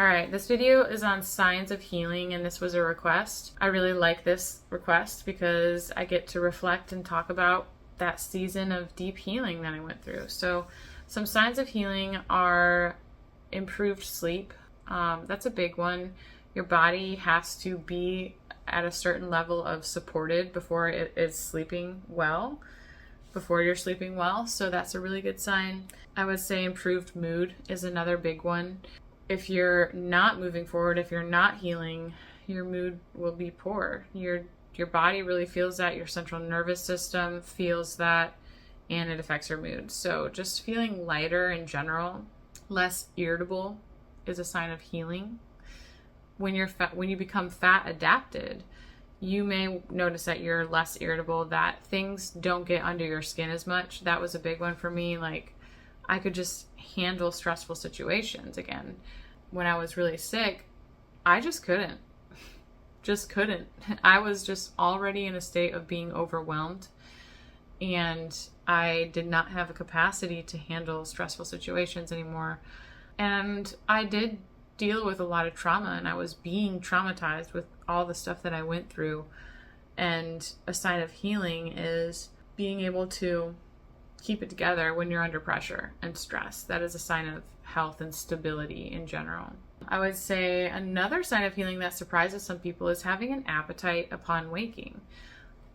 All right, this video is on signs of healing, and this was a request. I really like this request because I get to reflect and talk about that season of deep healing that I went through. So some signs of healing are improved sleep. That's a big one. Your body has to be at a certain level of supported before it is sleeping well, before you're sleeping well. So that's a really good sign. I would say improved mood is another big one. If you're not moving forward, if you're not healing, your mood will be poor. Your body really feels that, your central nervous system feels that, and it affects your mood. So just feeling lighter in general, less irritable is a sign of healing. When you become fat adapted, you may notice that you're less irritable, that things don't get under your skin as much. That was a big one for me. Like, I could just handle stressful situations again. When I was really sick, I just couldn't. I was just already in a state of being overwhelmed, and I did not have a capacity to handle stressful situations anymore. And I did deal with a lot of trauma, and I was being traumatized with all the stuff that I went through. And a sign of healing is being able to keep it together when you're under pressure and stress. That is a sign of health and stability in general. I would say another sign of healing that surprises some people is having an appetite upon waking.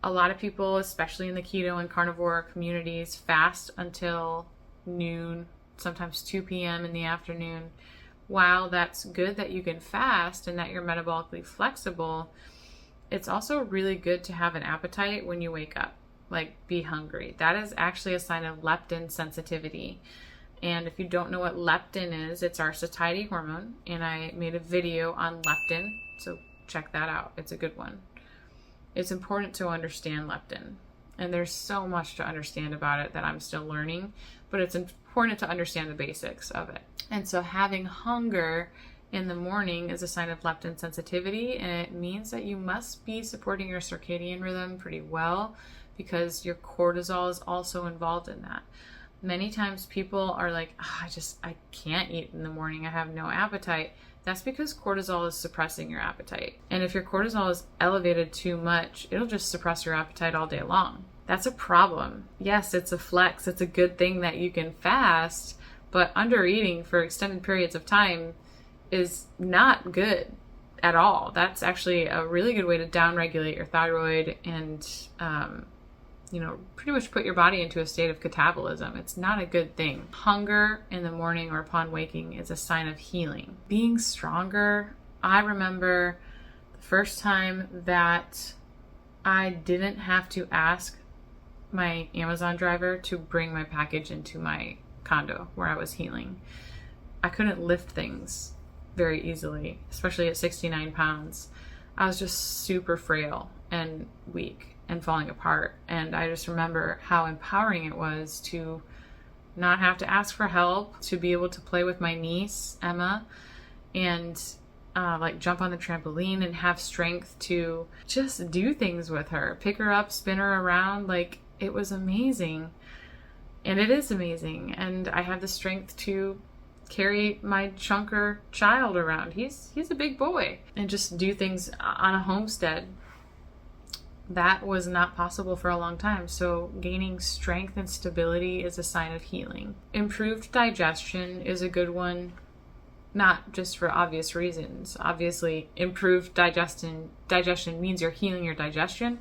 A lot of people, especially in the keto and carnivore communities, fast until noon, sometimes 2 p.m. in the afternoon. While that's good that you can fast and that you're metabolically flexible, it's also really good to have an appetite when you wake up. Like, be hungry. That is actually a sign of leptin sensitivity. And if you don't know what leptin is, it's our satiety hormone. And I made a video on leptin, so check that out. It's a good one. It's important to understand leptin. And there's so much to understand about it that I'm still learning, but it's important to understand the basics of it. And so having hunger in the morning is a sign of leptin sensitivity, and it means that you must be supporting your circadian rhythm pretty well, because your cortisol is also involved in that. Many times people are like, I can't eat in the morning. I have no appetite. That's because cortisol is suppressing your appetite. And if your cortisol is elevated too much, it'll just suppress your appetite all day long. That's a problem. Yes, it's a flex. It's a good thing that you can fast, but under eating for extended periods of time is not good at all. That's actually a really good way to downregulate your thyroid and, pretty much put your body into a state of catabolism. It's not a good thing. Hunger in the morning or upon waking is a sign of healing. Being stronger, I remember the first time that I didn't have to ask my Amazon driver to bring my package into my condo where I was healing. I couldn't lift things very easily, especially at 69 pounds. I was just super frail and weak and falling apart. And I just remember how empowering it was to not have to ask for help, to be able to play with my niece, Emma, and jump on the trampoline and have strength to just do things with her, pick her up, spin her around. Like, it was amazing. And it is amazing. And I have the strength to carry my chunker child around. He's a big boy. And just do things on a homestead. That was not possible for a long time. So gaining strength and stability is a sign of healing. Improved digestion is a good one, not just for obvious reasons. Obviously, improved digestion means you're healing your digestion,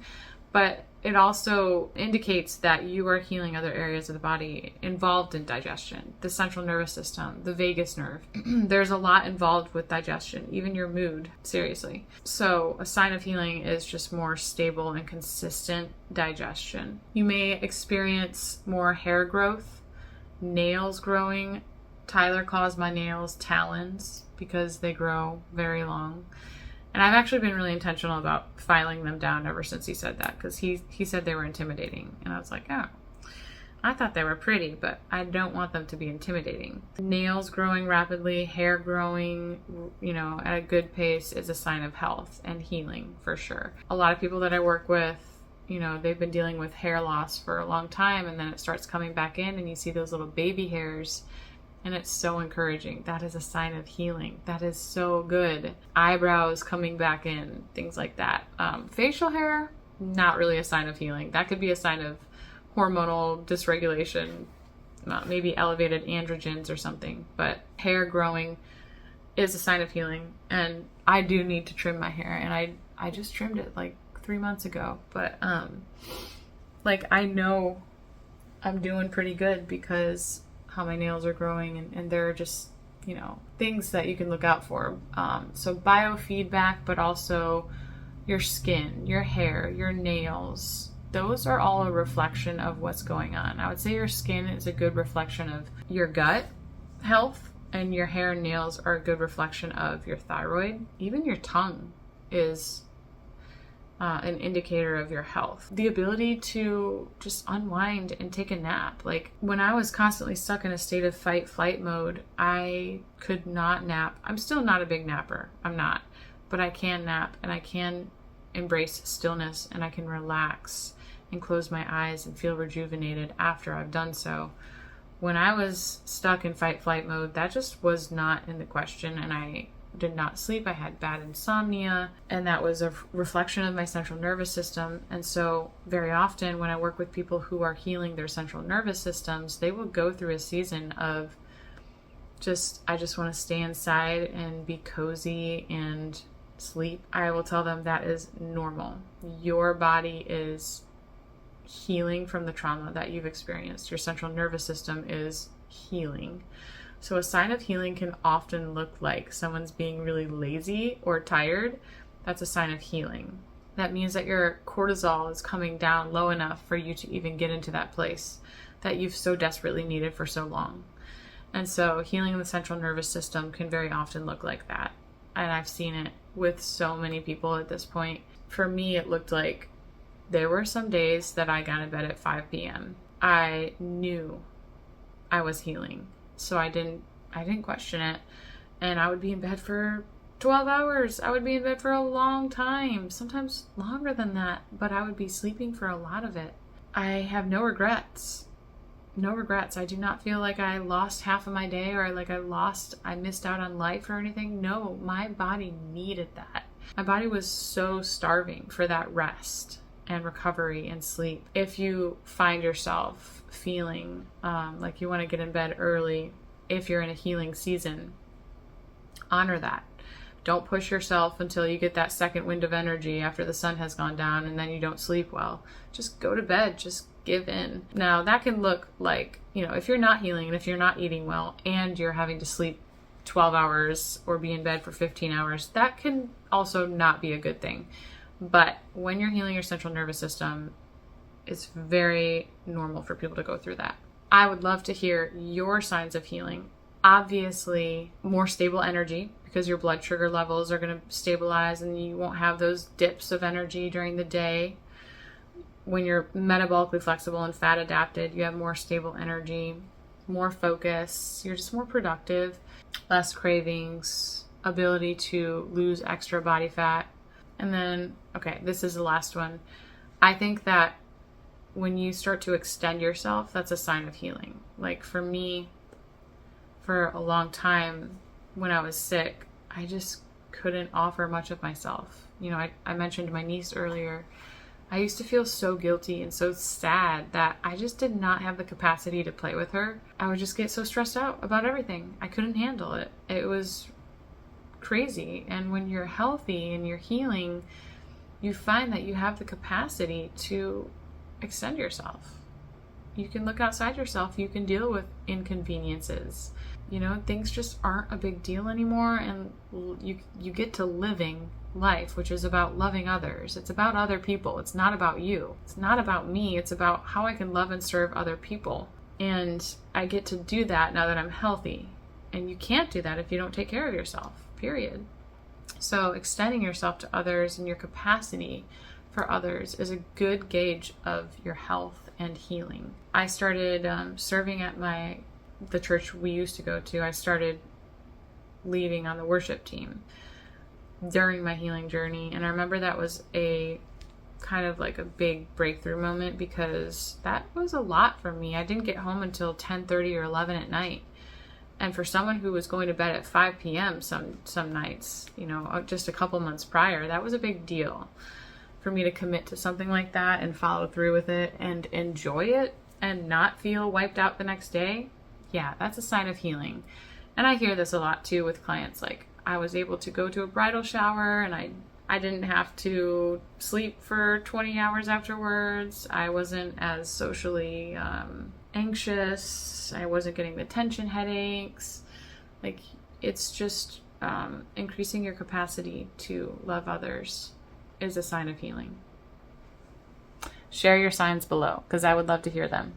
but it also indicates that you are healing other areas of the body involved in digestion, the central nervous system, the vagus nerve. There's a lot involved with digestion, even your mood, seriously. So a sign of healing is just more stable and consistent digestion. You may experience more hair growth, nails growing. Tyler calls my nails talons because they grow very long. And I've actually been really intentional about filing them down ever since he said that, because he said they were intimidating. And I was like, oh, I thought they were pretty, but I don't want them to be intimidating. Nails growing rapidly, hair growing, at a good pace is a sign of health and healing for sure. A lot of people that I work with, they've been dealing with hair loss for a long time, and then it starts coming back in and you see those little baby hairs And it's so encouraging. That is a sign of healing. That is so good. Eyebrows coming back in, things like that. Facial hair, not really a sign of healing. That could be a sign of hormonal dysregulation, maybe elevated androgens or something. But hair growing is a sign of healing. And I do need to trim my hair. And I just trimmed it like 3 months ago. But I know I'm doing pretty good because how my nails are growing, and there are just, things that you can look out for. So biofeedback, but also your skin, your hair, your nails, those are all a reflection of what's going on. I would say your skin is a good reflection of your gut health, and your hair and nails are a good reflection of your thyroid. Even your tongue is an indicator of your health. The ability to just unwind and take a nap. Like when I was constantly stuck in a state of fight-flight mode, I could not nap. I'm still not a big napper. I'm not. But I can nap, and I can embrace stillness, and I can relax and close my eyes and feel rejuvenated after I've done so. When I was stuck in fight-flight mode, that just was not in the question, and I did not sleep. I had bad insomnia, and that was a reflection of my central nervous system. And so very often when I work with people who are healing their central nervous systems, they will go through a season of I just want to stay inside and be cozy and sleep. I will tell them that is normal. Your body is healing from the trauma that you've experienced. Your central nervous system is healing. So a sign of healing can often look like someone's being really lazy or tired. That's a sign of healing. That means that your cortisol is coming down low enough for you to even get into that place that you've so desperately needed for so long. And so healing the central nervous system can very often look like that. And I've seen it with so many people at this point. For me, it looked like there were some days that I got in bed at 5 p.m. I knew I was healing. So I didn't question it. And I would be in bed for 12 hours. I would be in bed for a long time, sometimes longer than that, but I would be sleeping for a lot of it. I have no regrets. No regrets. I do not feel like I lost half of my day or like I missed out on life or anything. No, my body needed that. My body was so starving for that rest and recovery and sleep. If you find yourself feeling like you want to get in bed early, if you're in a healing season, honor that. Don't push yourself until you get that second wind of energy after the sun has gone down and then you don't sleep well. Just go to bed. Just give in. Now, that can look like, if you're not healing and if you're not eating well and you're having to sleep 12 hours or be in bed for 15 hours, that can also not be a good thing. But when you're healing your central nervous system, it's very normal for people to go through that. I would love to hear your signs of healing. Obviously, more stable energy because your blood sugar levels are going to stabilize and you won't have those dips of energy during the day. When you're metabolically flexible and fat adapted, you have more stable energy, more focus. You're just more productive, less cravings, ability to lose extra body fat. And then, okay, this is the last one. I think that when you start to extend yourself, that's a sign of healing. Like for me, for a long time when I was sick, I just couldn't offer much of myself. I mentioned my niece earlier. I used to feel so guilty and so sad that I just did not have the capacity to play with her. I would just get so stressed out about everything. I couldn't handle it. It was crazy. And when you're healthy and you're healing, you find that you have the capacity to extend yourself. You can look outside yourself. You can deal with inconveniences. Things just aren't a big deal anymore, and you get to living life, which is about loving others. It's about other people. It's not about you. It's not about me. It's about how I can love and serve other people. And I get to do that now that I'm healthy. And you can't do that if you don't take care of yourself, period. So extending yourself to others and your capacity for others is a good gauge of your health and healing. I started serving at the church we used to go to. I started leading on the worship team during my healing journey, and I remember that was a kind of like a big breakthrough moment because that was a lot for me. I didn't get home until 10:30 or 11 at night, And for someone who was going to bed at 5 p.m. some nights, you know, just a couple months prior, that was a big deal for me to commit to something like that and follow through with it and enjoy it and not feel wiped out the next day. Yeah, that's a sign of healing. And I hear this a lot too with clients. Like, I was able to go to a bridal shower and I didn't have to sleep for 20 hours afterwards. I wasn't as socially anxious. I wasn't getting the tension headaches. Like, it's just increasing your capacity to love others is a sign of healing. Share your signs below because I would love to hear them.